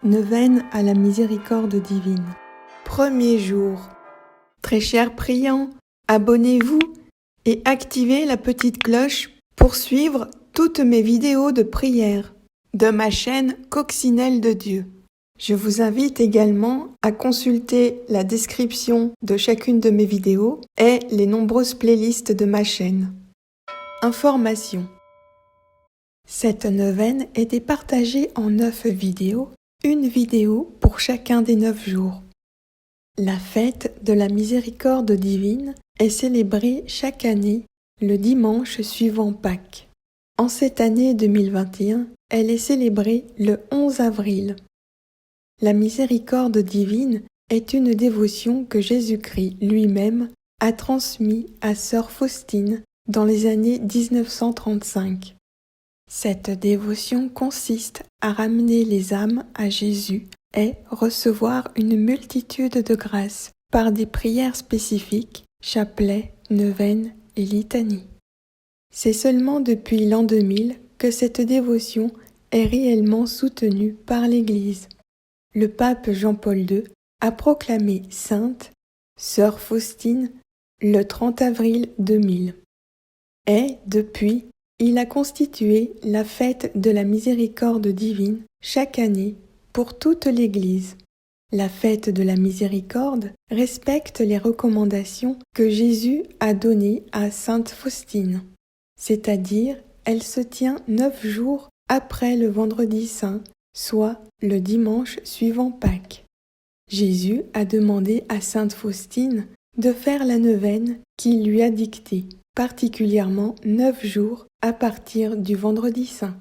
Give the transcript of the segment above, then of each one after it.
Neuvaine à la miséricorde divine. Premier jour. Très chers priants, abonnez-vous et activez la petite cloche pour suivre toutes mes vidéos de prière de ma chaîne Coccinelle de Dieu. Je vous invite également à consulter la description de chacune de mes vidéos et les nombreuses playlists de ma chaîne. Information. Cette neuvaine était partagée en 9 vidéos, une vidéo pour chacun des 9 jours. La fête de la miséricorde divine est célébrée chaque année le dimanche suivant Pâques. En cette année 2021, elle est célébrée le 11 avril. La miséricorde divine est une dévotion que Jésus-Christ lui-même a transmise à sœur Faustine dans les années 1935. Cette dévotion consiste à ramener les âmes à Jésus et recevoir une multitude de grâces par des prières spécifiques, chapelets, neuvaines et litanies. C'est seulement depuis l'an 2000 que cette dévotion est réellement soutenue par l'Église. Le pape Jean-Paul II a proclamé sainte sœur Faustine le 30 avril 2000. Et, depuis, il a constitué la fête de la miséricorde divine chaque année pour toute l'Église. La fête de la miséricorde respecte les recommandations que Jésus a données à sainte Faustine, c'est-à-dire elle se tient 9 jours après le vendredi saint, soit le dimanche suivant Pâques. Jésus a demandé à sainte Faustine de faire la neuvaine qu'il lui a dictée, particulièrement 9 jours à partir du vendredi saint.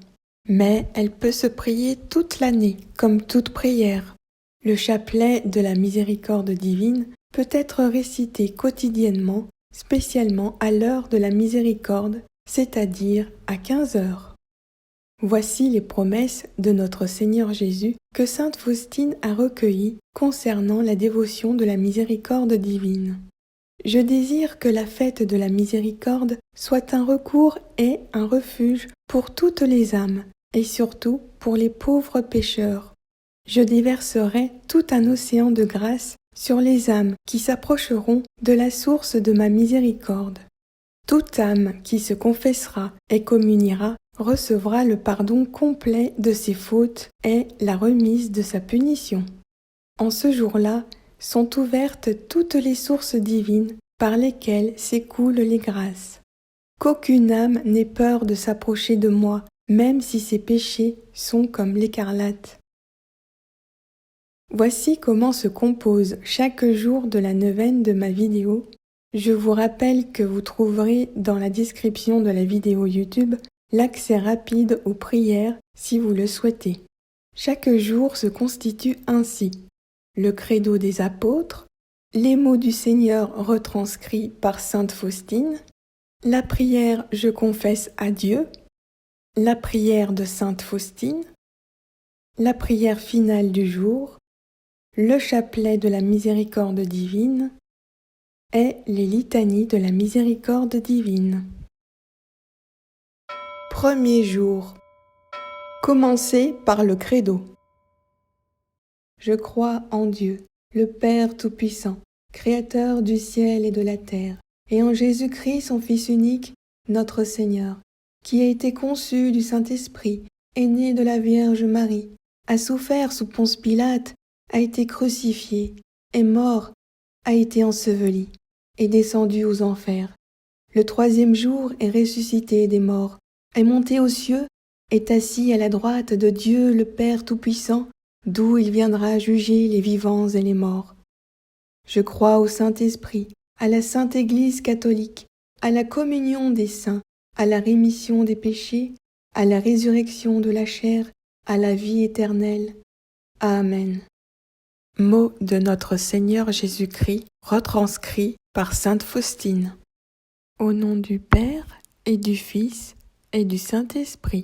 Mais elle peut se prier toute l'année, comme toute prière. Le chapelet de la miséricorde divine peut être récité quotidiennement, spécialement à l'heure de la miséricorde, c'est-à-dire à 15 heures. Voici les promesses de notre Seigneur Jésus que sainte Faustine a recueillies concernant la dévotion de la miséricorde divine. Je désire que la fête de la miséricorde soit un recours et un refuge pour toutes les âmes, et surtout pour les pauvres pécheurs. Je déverserai tout un océan de grâce sur les âmes qui s'approcheront de la source de ma miséricorde. Toute âme qui se confessera et communiera recevra le pardon complet de ses fautes et la remise de sa punition. En ce jour-là, sont ouvertes toutes les sources divines par lesquelles s'écoulent les grâces. Qu'aucune âme n'ait peur de s'approcher de moi, même si ses péchés sont comme l'écarlate. Voici comment se compose chaque jour de la neuvaine de ma vidéo. Je vous rappelle que vous trouverez dans la description de la vidéo YouTube l'accès rapide aux prières si vous le souhaitez. Chaque jour se constitue ainsi: le credo des apôtres, les mots du Seigneur retranscrits par sainte Faustine, la prière Je confesse à Dieu, la prière de sainte Faustine, la prière finale du jour, le chapelet de la miséricorde divine et les litanies de la miséricorde divine. Premier jour. Commencez par le credo. Je crois en Dieu, le Père Tout-Puissant, Créateur du ciel et de la terre, et en Jésus-Christ, son Fils unique, notre Seigneur, qui a été conçu du Saint-Esprit, est né de la Vierge Marie, a souffert sous Ponce Pilate, a été crucifié, est mort, a été enseveli, est descendu aux enfers. Le 3e jour est ressuscité des morts, est monté aux cieux, est assis à la droite de Dieu le Père Tout-Puissant, d'où il viendra juger les vivants et les morts. Je crois au Saint-Esprit, à la Sainte Église catholique, à la communion des saints, à la rémission des péchés, à la résurrection de la chair, à la vie éternelle. Amen. Mots de notre Seigneur Jésus-Christ, retranscrits par sainte Faustine. Au nom du Père et du Fils et du Saint-Esprit.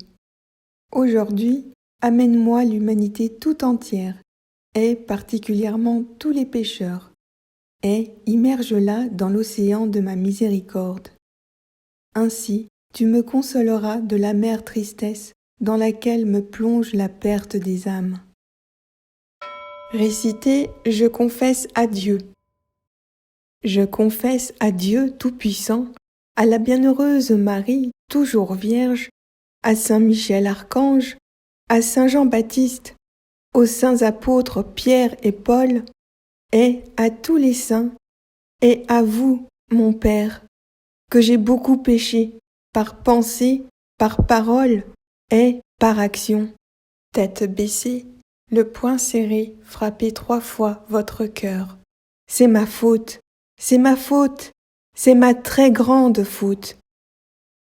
Aujourd'hui, amène-moi l'humanité tout entière, et particulièrement tous les pécheurs, et immerge-la dans l'océan de ma miséricorde. Ainsi, tu me consoleras de l'amère tristesse dans laquelle me plonge la perte des âmes. Récitez « Je confesse à Dieu ». Je confesse à Dieu Tout-Puissant, à la bienheureuse Marie, toujours Vierge, à Saint Michel Archange, à Saint Jean-Baptiste, aux saints apôtres Pierre et Paul, et à tous les saints, et à vous, mon Père, que j'ai beaucoup péché, par pensée, par parole et par action. Tête baissée, le poing serré, frappez 3 fois votre cœur. C'est ma faute, c'est ma faute, c'est ma très grande faute.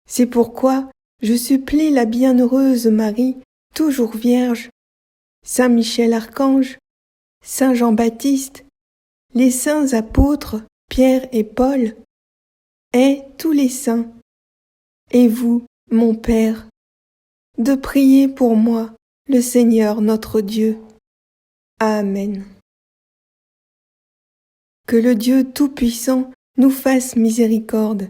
C'est pourquoi je supplie la bienheureuse Marie, toujours Vierge, Saint Michel Archange, Saint Jean-Baptiste, les saints apôtres Pierre et Paul, et tous les saints, et vous, mon Père, de prier pour moi, le Seigneur notre Dieu. Amen. Que le Dieu Tout-Puissant nous fasse miséricorde,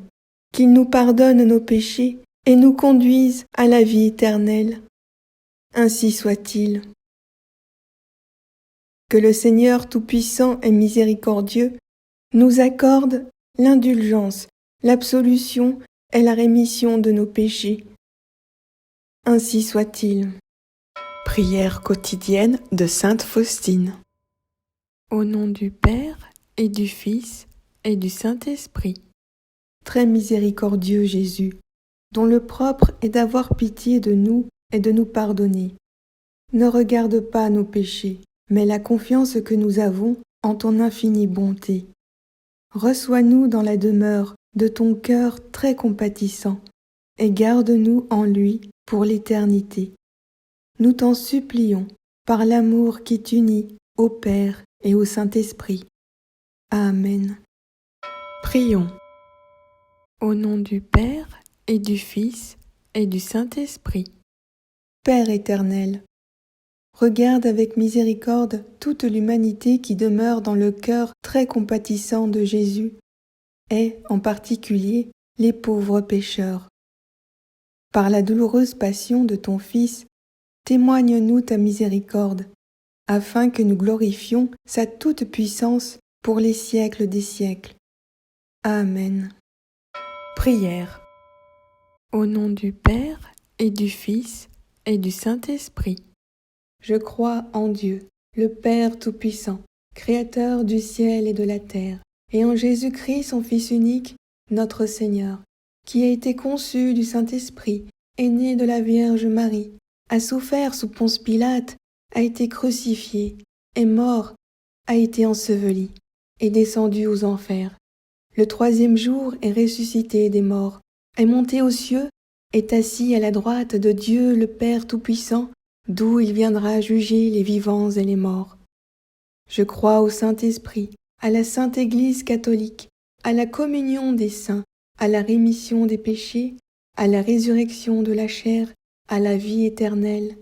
qu'il nous pardonne nos péchés et nous conduise à la vie éternelle. Ainsi soit-il. Que le Seigneur Tout-Puissant et miséricordieux nous accorde l'indulgence, l'absolution et la rémission de nos péchés. Ainsi soit-il. Prière quotidienne de Sainte Faustine. Au nom du Père et du Fils et du Saint-Esprit. Très miséricordieux Jésus, dont le propre est d'avoir pitié de nous et de nous pardonner. Ne regarde pas nos péchés, mais la confiance que nous avons en ton infinie bonté. Reçois-nous dans la demeure de ton cœur très compatissant, et garde-nous en lui pour l'éternité. Nous t'en supplions, par l'amour qui t'unit au Père et au Saint-Esprit. Amen. Prions. Au nom du Père et du Fils et du Saint-Esprit. Père éternel, regarde avec miséricorde toute l'humanité qui demeure dans le cœur très compatissant de Jésus, et, en particulier, les pauvres pécheurs. Par la douloureuse passion de ton Fils, témoigne-nous ta miséricorde, afin que nous glorifions sa toute-puissance pour les siècles des siècles. Amen. Prière. Au nom du Père et du Fils et du Saint-Esprit. Je crois en Dieu, le Père Tout-Puissant, Créateur du ciel et de la terre, et en Jésus-Christ, son Fils unique, notre Seigneur, qui a été conçu du Saint-Esprit, est né de la Vierge Marie, a souffert sous Ponce Pilate, a été crucifié, est mort, a été enseveli, est descendu aux enfers. Le 3e jour est ressuscité des morts, est monté aux cieux, est assis à la droite de Dieu le Père Tout-Puissant, d'où il viendra juger les vivants et les morts. Je crois au Saint-Esprit, à la Sainte Église catholique, à la communion des saints, à la rémission des péchés, à la résurrection de la chair, à la vie éternelle.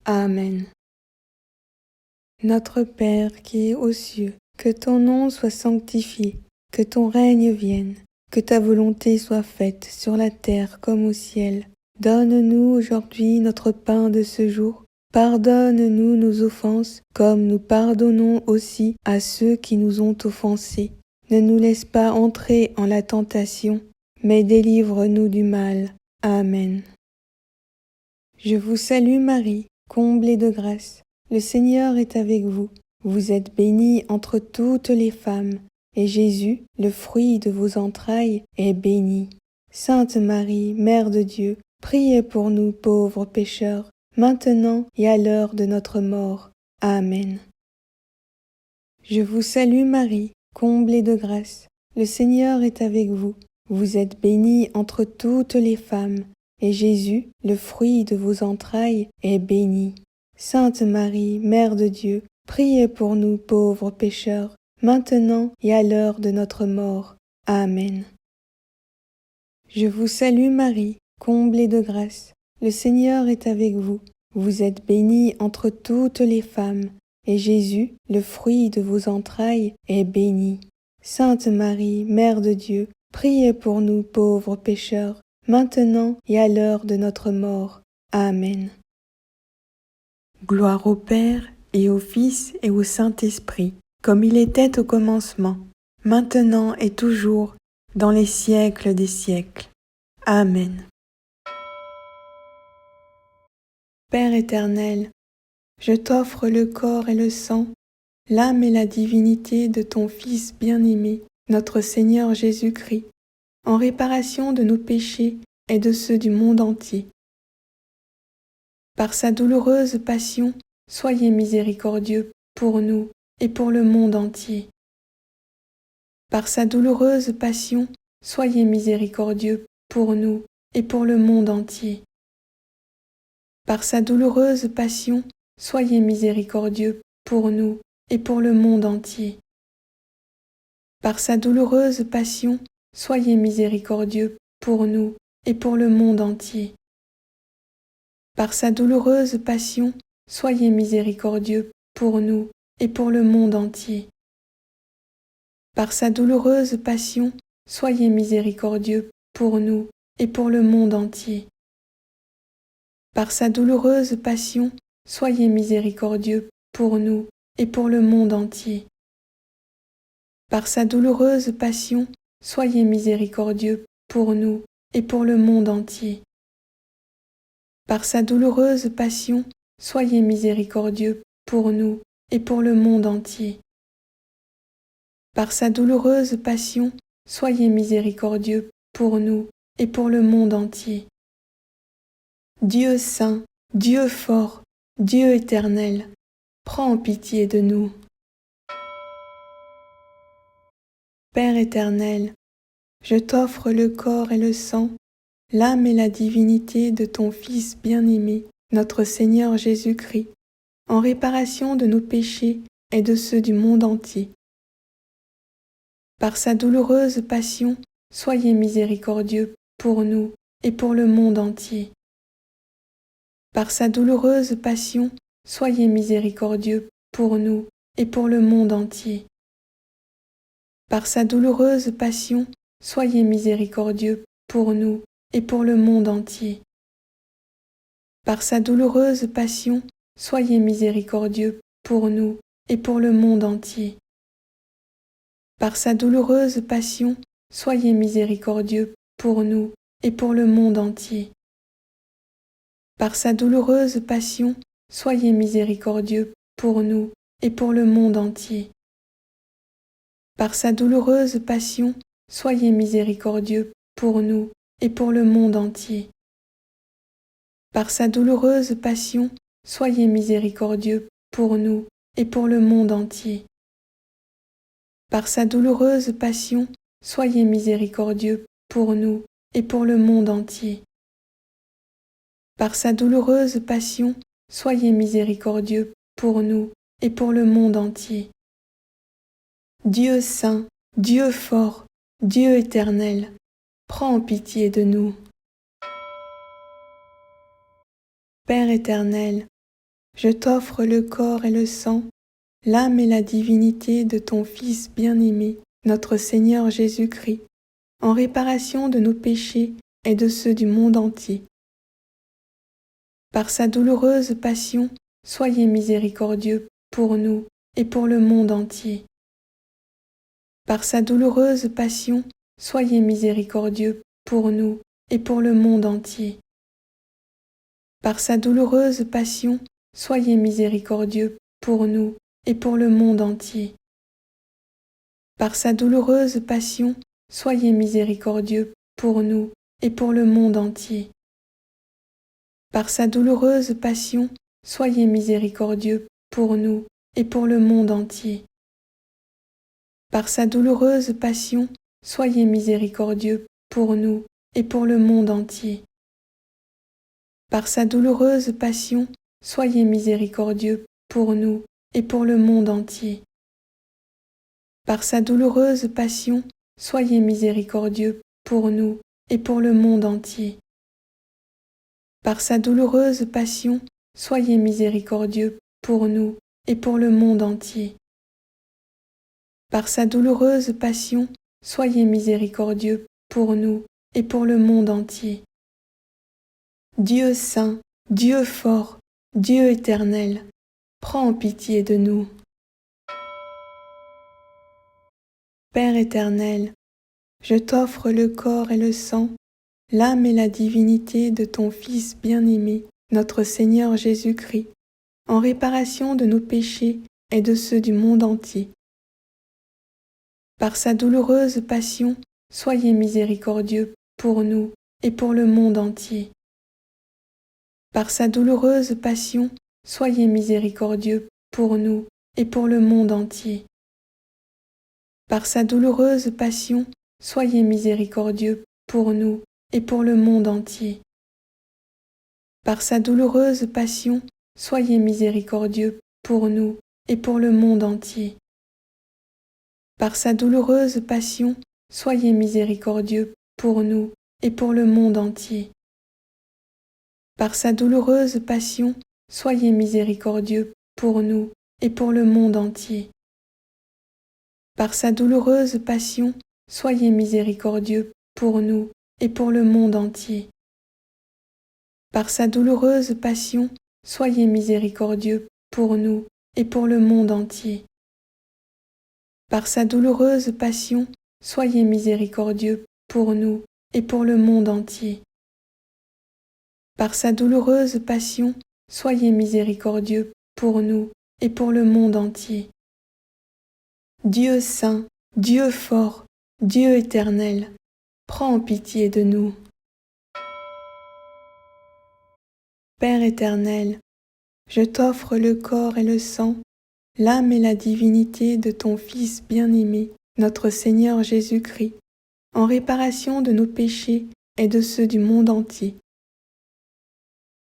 Amen. Notre Père qui es aux cieux, que ton nom soit sanctifié, que ton règne vienne, que ta volonté soit faite sur la terre comme au ciel. Donne-nous aujourd'hui notre pain de ce jour. Pardonne-nous nos offenses, comme nous pardonnons aussi à ceux qui nous ont offensés. Ne nous laisse pas entrer en la tentation, mais délivre-nous du mal. Amen. Je vous salue Marie, comblée de grâce. Le Seigneur est avec vous. Vous êtes bénie entre toutes les femmes, et Jésus, le fruit de vos entrailles, est béni. Sainte Marie, Mère de Dieu, priez pour nous pauvres pécheurs, maintenant et à l'heure de notre mort. Amen. Je vous salue Marie, comblée de grâce. Le Seigneur est avec vous. Vous êtes bénie entre toutes les femmes, et Jésus, le fruit de vos entrailles, est béni. Sainte Marie, Mère de Dieu, priez pour nous pauvres pécheurs, maintenant et à l'heure de notre mort. Amen. Je vous salue Marie, comblée de grâce. Le Seigneur est avec vous. Vous êtes bénie entre toutes les femmes, et Jésus, le fruit de vos entrailles, est béni. Sainte Marie, Mère de Dieu, priez pour nous pauvres pécheurs, maintenant et à l'heure de notre mort. Amen. Gloire au Père et au Fils et au Saint-Esprit, comme il était au commencement, maintenant et toujours, dans les siècles des siècles. Amen. Père éternel, je t'offre le corps et le sang, l'âme et la divinité de ton Fils bien-aimé, notre Seigneur Jésus-Christ, en réparation de nos péchés et de ceux du monde entier. Par sa douloureuse passion, soyez miséricordieux pour nous et pour le monde entier. Par sa douloureuse passion, soyez miséricordieux pour nous et pour le monde entier. Par sa douloureuse passion, soyez miséricordieux pour nous et pour le monde entier. Par sa douloureuse passion, soyez miséricordieux pour nous et pour le monde entier. Par sa douloureuse passion, soyez miséricordieux pour nous et pour le monde entier. Par sa douloureuse passion, soyez miséricordieux pour nous et pour le monde entier. Par sa douloureuse passion, soyez miséricordieux pour nous et pour le monde entier. Par sa douloureuse passion, soyez miséricordieux pour nous et pour le monde entier. Par sa douloureuse passion, soyez miséricordieux pour nous et pour le monde entier. Par sa douloureuse passion, soyez miséricordieux pour nous et pour le monde entier. Dieu saint, Dieu fort, Dieu éternel, prends pitié de nous. Père éternel, je t'offre le corps et le sang, l'âme et la divinité de ton Fils bien-aimé, notre Seigneur Jésus-Christ, en réparation de nos péchés et de ceux du monde entier. Par sa douloureuse passion, soyez miséricordieux pour nous et pour le monde entier. Par sa douloureuse passion, soyez miséricordieux pour nous et pour le monde entier. Par sa douloureuse passion, soyez miséricordieux pour nous et pour le monde entier. Par sa douloureuse passion, soyez miséricordieux pour nous et pour le monde entier. Par sa douloureuse passion, soyez miséricordieux pour nous et pour le monde entier. Par sa douloureuse passion, soyez miséricordieux pour nous et pour le monde entier. Par sa douloureuse passion, soyez miséricordieux pour nous et pour le monde entier. Par sa douloureuse passion, soyez miséricordieux pour nous et pour le monde entier. Par sa douloureuse passion, soyez miséricordieux pour nous et pour le monde entier. Par sa douloureuse passion, soyez miséricordieux pour nous et pour le monde entier. Dieu saint, Dieu fort, Dieu éternel, prends pitié de nous. Père éternel, je t'offre le corps et le sang, l'âme et la divinité de ton Fils bien-aimé, notre Seigneur Jésus-Christ, en réparation de nos péchés et de ceux du monde entier. Par sa douloureuse passion, soyez miséricordieux pour nous et pour le monde entier. Par sa douloureuse passion, soyez miséricordieux pour nous et pour le monde entier. Par sa douloureuse passion, soyez miséricordieux pour nous et pour le monde entier. Par sa douloureuse passion, soyez miséricordieux pour nous et pour le monde entier. Par sa douloureuse passion, soyez miséricordieux pour nous et pour le monde entier. Par sa douloureuse passion, soyez miséricordieux pour nous et pour le monde entier. Par sa douloureuse passion, soyez miséricordieux pour nous et pour le monde entier. Par sa douloureuse passion, soyez miséricordieux pour nous et pour le monde entier. Par sa douloureuse passion, soyez miséricordieux pour nous et pour le monde entier. Par sa douloureuse passion, soyez miséricordieux pour nous et pour le monde entier. Dieu saint, Dieu fort, Dieu éternel, prends pitié de nous. Père éternel, je t'offre le corps et le sang, l'âme et la divinité de ton Fils bien-aimé, notre Seigneur Jésus-Christ, en réparation de nos péchés et de ceux du monde entier. Par sa douloureuse passion, soyez miséricordieux pour nous et pour le monde entier. Par sa douloureuse passion, soyez miséricordieux pour nous et pour le monde entier. Par sa douloureuse passion, soyez miséricordieux pour nous et pour le monde entier. Par sa douloureuse passion, soyez miséricordieux pour nous et pour le monde entier. Par sa douloureuse passion, soyez miséricordieux pour nous et pour le monde entier. Par sa douloureuse passion, soyez miséricordieux pour nous et pour le monde entier. Par sa douloureuse passion, soyez miséricordieux pour nous et pour le monde entier. Par sa douloureuse passion, soyez miséricordieux pour nous et pour le monde entier. Par sa douloureuse passion, soyez miséricordieux pour nous et pour le monde entier. Par sa douloureuse passion, soyez miséricordieux pour nous et pour le monde entier. Dieu saint, Dieu fort, Dieu éternel, prends pitié de nous. Père éternel, je t'offre le corps et le sang, l'âme et la divinité de ton Fils bien-aimé, notre Seigneur Jésus-Christ, en réparation de nos péchés et de ceux du monde entier.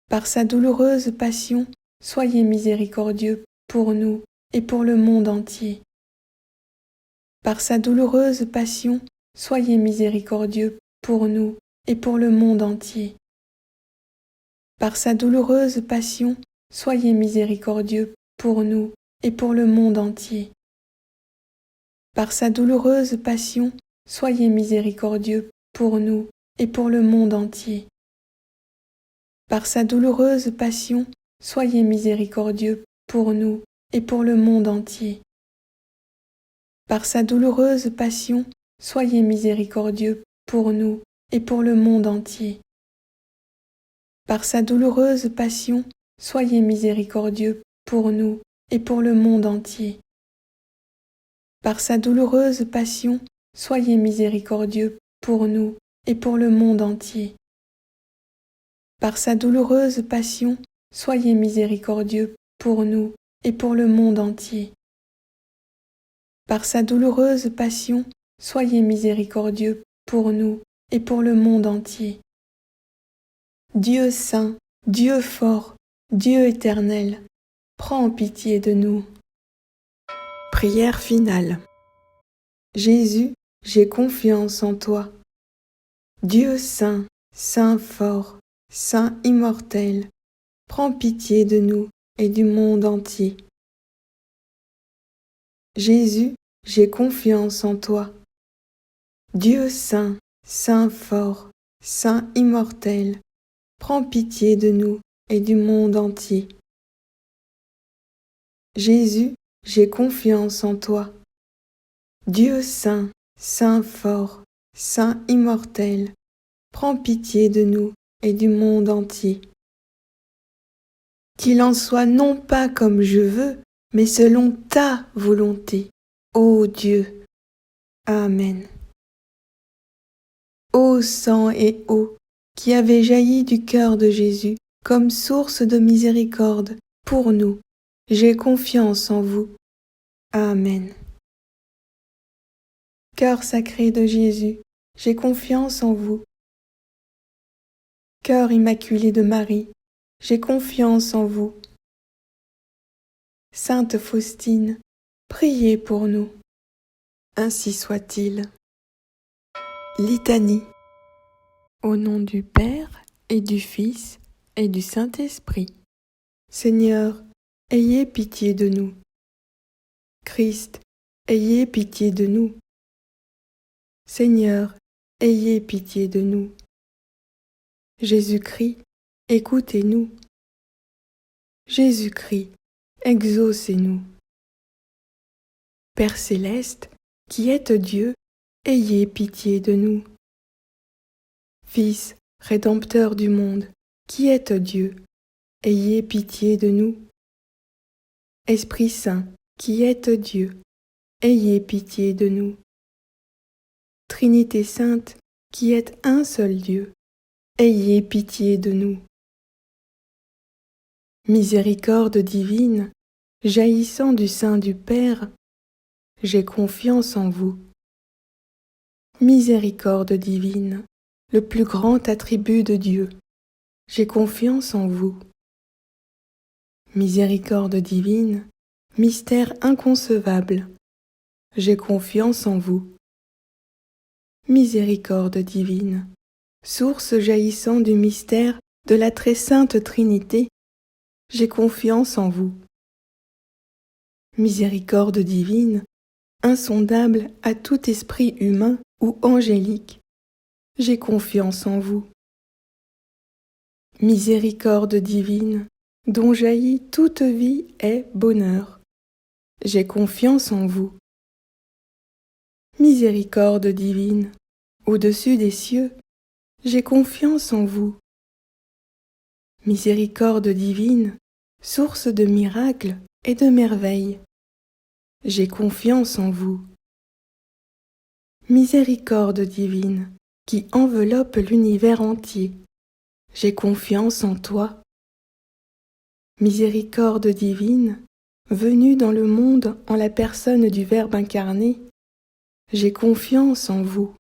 Par sa douloureuse passion, soyez miséricordieux pour nous et pour le monde entier. Par sa douloureuse passion, soyez miséricordieux pour nous et pour le monde entier. Par sa douloureuse passion, soyez miséricordieux pour nous et pour le monde entier. Par sa douloureuse passion, soyez miséricordieux pour nous et pour le monde entier. Par sa douloureuse passion, soyez miséricordieux pour nous et pour le monde entier. Par sa douloureuse passion, soyez miséricordieux pour nous et pour le monde entier. Par sa douloureuse passion, soyez miséricordieux pour nous et pour le monde entier. Par sa douloureuse passion, soyez miséricordieux pour nous et pour le monde entier. Par sa douloureuse passion, soyez miséricordieux pour nous et pour le monde entier. Par sa douloureuse passion, soyez miséricordieux pour nous et pour le monde entier. Dieu saint, Dieu fort, Dieu éternel, prends pitié de nous. Prière finale. Jésus, j'ai confiance en toi. Dieu saint, saint fort, saint immortel, prends pitié de nous et du monde entier. Jésus, j'ai confiance en toi. Dieu saint, saint fort, saint immortel, prends pitié de nous et du monde entier. Jésus, j'ai confiance en toi. Dieu saint, saint fort, saint immortel, prends pitié de nous et du monde entier. Qu'il en soit non pas comme je veux, mais selon ta volonté, ô Dieu. Amen. Ô sang et eau, qui avez jailli du cœur de Jésus comme source de miséricorde pour nous, j'ai confiance en vous. Amen. Cœur sacré de Jésus, j'ai confiance en vous. Cœur immaculé de Marie, j'ai confiance en vous. Sainte Faustine, priez pour nous. Ainsi soit-il. Litanie. Au nom du Père et du Fils et du Saint-Esprit. Seigneur, ayez pitié de nous. Christ, ayez pitié de nous. Seigneur, ayez pitié de nous. Jésus-Christ, écoutez-nous. Jésus-Christ, exaucez-nous. Père céleste, qui êtes Dieu, ayez pitié de nous. Fils, Rédempteur du monde, qui êtes Dieu, ayez pitié de nous. Esprit Saint, qui êtes Dieu, ayez pitié de nous. Trinité Sainte, qui êtes un seul Dieu, ayez pitié de nous. Miséricorde divine, jaillissant du sein du Père, j'ai confiance en vous. Miséricorde divine, le plus grand attribut de Dieu, j'ai confiance en vous. Miséricorde divine, mystère inconcevable, j'ai confiance en vous. Miséricorde divine, source jaillissant du mystère de la très sainte Trinité, j'ai confiance en vous. Miséricorde divine, insondable à tout esprit humain ou angélique, j'ai confiance en vous. Miséricorde divine, dont jaillit toute vie et bonheur, j'ai confiance en vous. Miséricorde divine, au-dessus des cieux, j'ai confiance en vous. Miséricorde divine, source de miracles et de merveilles, j'ai confiance en vous. Miséricorde divine, qui enveloppe l'univers entier, j'ai confiance en toi. Miséricorde divine, venue dans le monde en la personne du Verbe incarné, j'ai confiance en vous.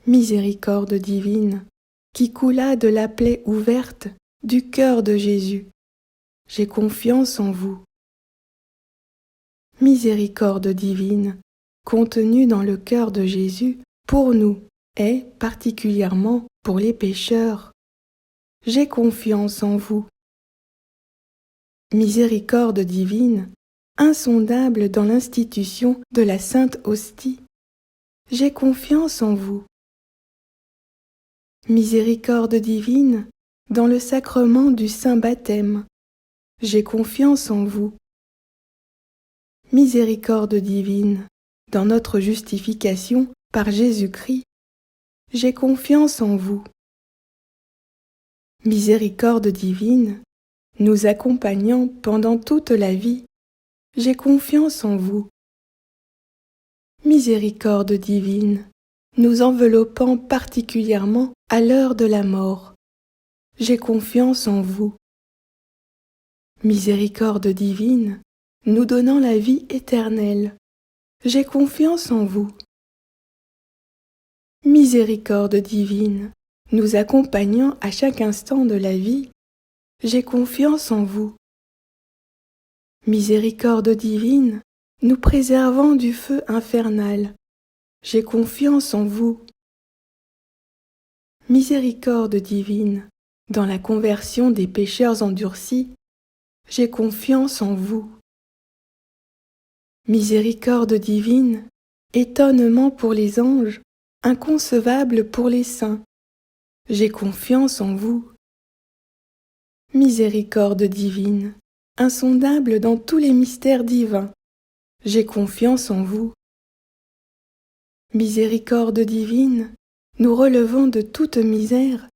Miséricorde divine, qui coula de la plaie ouverte du cœur de Jésus, j'ai confiance en vous. Miséricorde divine, contenue dans le cœur de Jésus pour nous et particulièrement pour les pécheurs, j'ai confiance en vous. Miséricorde divine, insondable dans l'institution de la Sainte Hostie, j'ai confiance en vous. Miséricorde divine, dans le sacrement du Saint Baptême, j'ai confiance en vous. Miséricorde divine, dans notre justification par Jésus-Christ, j'ai confiance en vous. Miséricorde divine, nous accompagnant pendant toute la vie, j'ai confiance en vous. Miséricorde divine, nous enveloppant particulièrement à l'heure de la mort, j'ai confiance en vous. Miséricorde divine, nous donnant la vie éternelle, j'ai confiance en vous. Miséricorde divine, nous accompagnant à chaque instant de la vie, j'ai confiance en vous. Miséricorde divine, nous préservant du feu infernal, j'ai confiance en vous. Miséricorde divine, dans la conversion des pécheurs endurcis, j'ai confiance en vous. Miséricorde divine, étonnement pour les anges, inconcevable pour les saints, j'ai confiance en vous. Miséricorde divine, insondable dans tous les mystères divins, j'ai confiance en vous. Miséricorde divine, nous relevant de toute misère,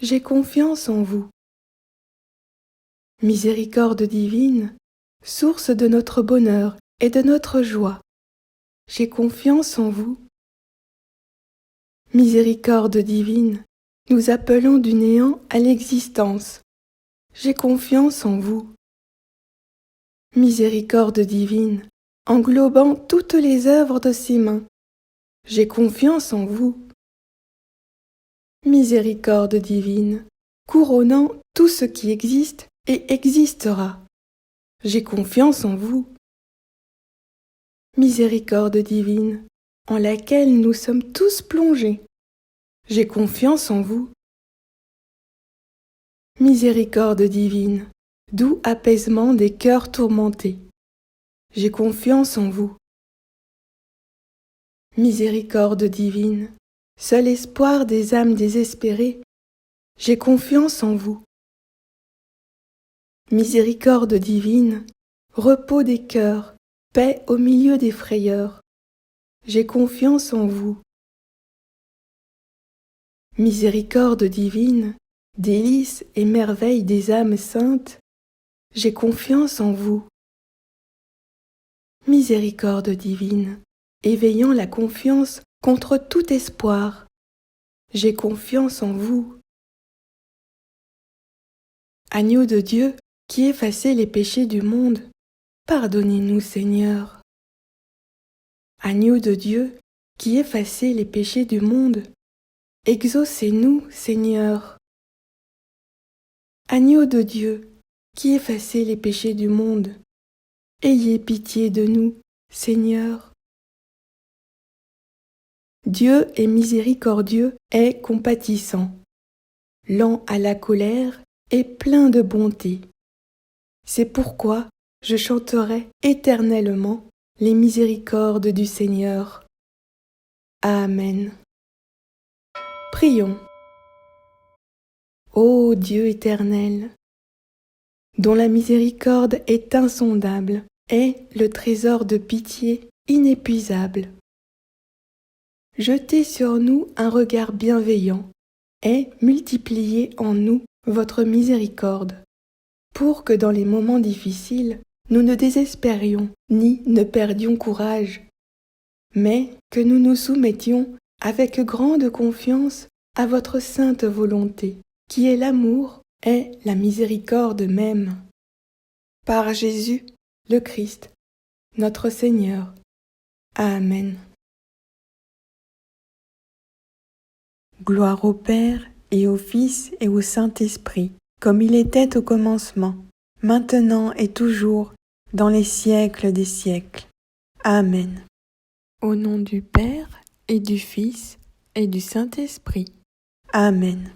j'ai confiance en vous. Miséricorde divine, source de notre bonheur et de notre joie, j'ai confiance en vous. Miséricorde divine, nous appelant du néant à l'existence, j'ai confiance en vous. Miséricorde divine, englobant toutes les œuvres de ses mains, j'ai confiance en vous. Miséricorde divine, couronnant tout ce qui existe et existera, j'ai confiance en vous. Miséricorde divine, en laquelle nous sommes tous plongés, j'ai confiance en vous. Miséricorde divine, doux apaisement des cœurs tourmentés, j'ai confiance en vous. Miséricorde divine, seul espoir des âmes désespérées, j'ai confiance en vous. Miséricorde divine, repos des cœurs, paix au milieu des frayeurs, j'ai confiance en vous. Miséricorde divine, délices et merveilles des âmes saintes, j'ai confiance en vous. Miséricorde divine, éveillant la confiance contre tout espoir, j'ai confiance en vous. Agneau de Dieu, qui effacez les péchés du monde, pardonnez-nous, Seigneur. Agneau de Dieu, qui effacez les péchés du monde, exaucez-nous, Seigneur. Agneau de Dieu, qui effacez les péchés du monde, ayez pitié de nous, Seigneur. Dieu est miséricordieux et compatissant, lent à la colère et plein de bonté. C'est pourquoi je chanterai éternellement les miséricordes du Seigneur. Amen. Prions. Ô Dieu éternel, dont la miséricorde est insondable et le trésor de pitié inépuisable, jetez sur nous un regard bienveillant et multipliez en nous votre miséricorde, pour que dans les moments difficiles, nous ne désespérions ni ne perdions courage, mais que nous nous soumettions avec grande confiance à votre sainte volonté, qui est l'amour et la miséricorde même. Par Jésus, le Christ, notre Seigneur. Amen. Gloire au Père, et au Fils, et au Saint-Esprit, comme il était au commencement, maintenant et toujours, dans les siècles des siècles. Amen. Au nom du Père, et du Fils, et du Saint-Esprit. Amen.